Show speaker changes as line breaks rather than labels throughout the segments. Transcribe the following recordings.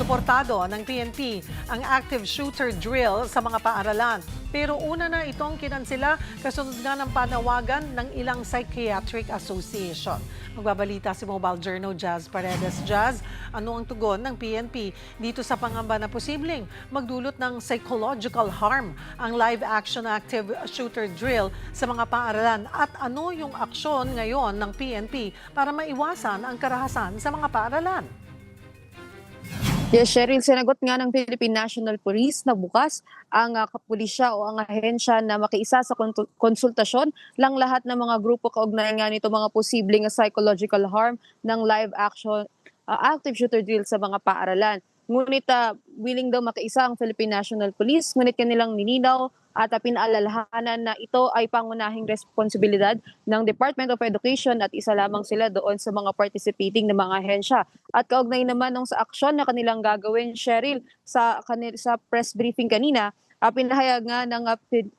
Suportado ng PNP ang active shooter drill sa mga paaralan. Pero una na itong kinansela kasunod nga ng panawagan ng ilang psychiatric association. Magbabalita si Mobile Journal Jazz Paredes. Jazz, ano ang tugon ng PNP dito sa pangamba na posibleng magdulot ng psychological harm ang live-action active shooter drill sa mga paaralan? At ano yung aksyon ngayon ng PNP para maiwasan ang karahasan sa mga paaralan?
Yes, Cheryl, sinagot nga ng Philippine National Police na bukas ang kapulisya o ang ahensya na makiisa sa konsultasyon lang lahat ng mga grupo kaugnay nga nito mga posibleng psychological harm ng live action active shooter drill sa mga paaralan. Ngunit willing daw makiisa ang Philippine National Police, ngunit kanilang nilinaw at pinaalalahanan na ito ay pangunahing responsibilidad ng Department of Education at isa lamang sila doon sa mga participating na mga ahensya. At kaugnay naman nung sa aksyon na kanilang gagawin, Cheryl, sa press briefing kanina, pinahayag nga ng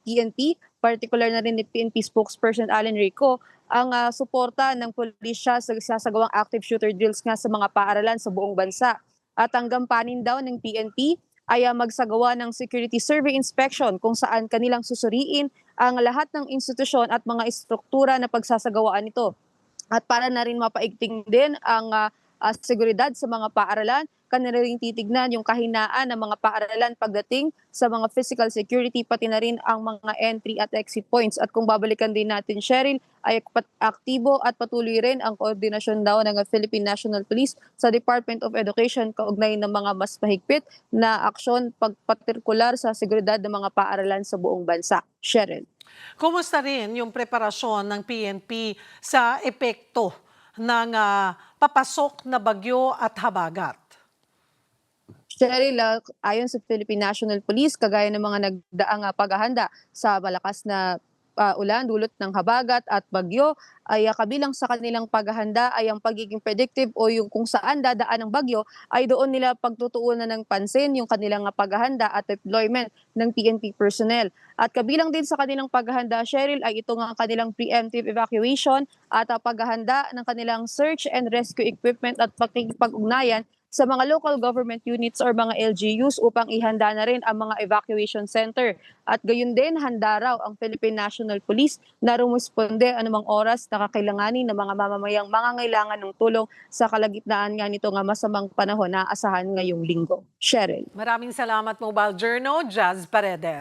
PNP, particular na rin ni PNP spokesperson Allen Rico, ang suporta ng pulisya sa sasagawang active shooter drills nga sa mga paaralan sa buong bansa. At ang gampanin daw ng PNP ay magsagawa ng security survey inspection kung saan kanilang susuriin ang lahat ng institusyon at mga istruktura na pagsasagawaan nito. At para na rin mapaigting din ang seguridad sa mga paaralan, kanila rin titignan yung kahinaan ng mga paaralan pagdating sa mga physical security, pati na rin ang mga entry at exit points. At kung babalikan din natin, Cheryl, ay aktibo at patuloy rin ang koordinasyon daw ng Philippine National Police sa Department of Education kaugnay ng mga mas mahigpit na aksyon pagpatirkular sa seguridad ng mga paaralan sa buong bansa. Cheryl.
Kumusta rin yung preparasyon ng PNP sa epekto ng papasok na bagyo at habagat?
Cheryl, ayon sa Philippine National Police, kagaya ng mga nagdaang paghahanda sa malakas na ulan, dulot ng habagat at bagyo, ay kabilang sa kanilang paghahanda ay ang pagiging predictive o yung kung saan dadaan ang bagyo ay doon nila pagtutuunan ng pansin yung kanilang paghahanda at deployment ng PNP personnel. At kabilang din sa kanilang paghahanda, Cheryl, ay ito nga ang kanilang preemptive evacuation at paghahanda ng kanilang search and rescue equipment at pakikipag-ugnayan sa mga local government units or mga LGUs upang ihanda na rin ang mga evacuation center. At gayon din, handa raw ang Philippine National Police na rumusponde anumang oras na kakailanganin ng mga mamamayang mangangailangan ng tulong sa kalagitnaan nga nito nga masamang panahon na asahan ngayong linggo. Cheryl.
Maraming salamat, Mobile Journal Jazz Paredes.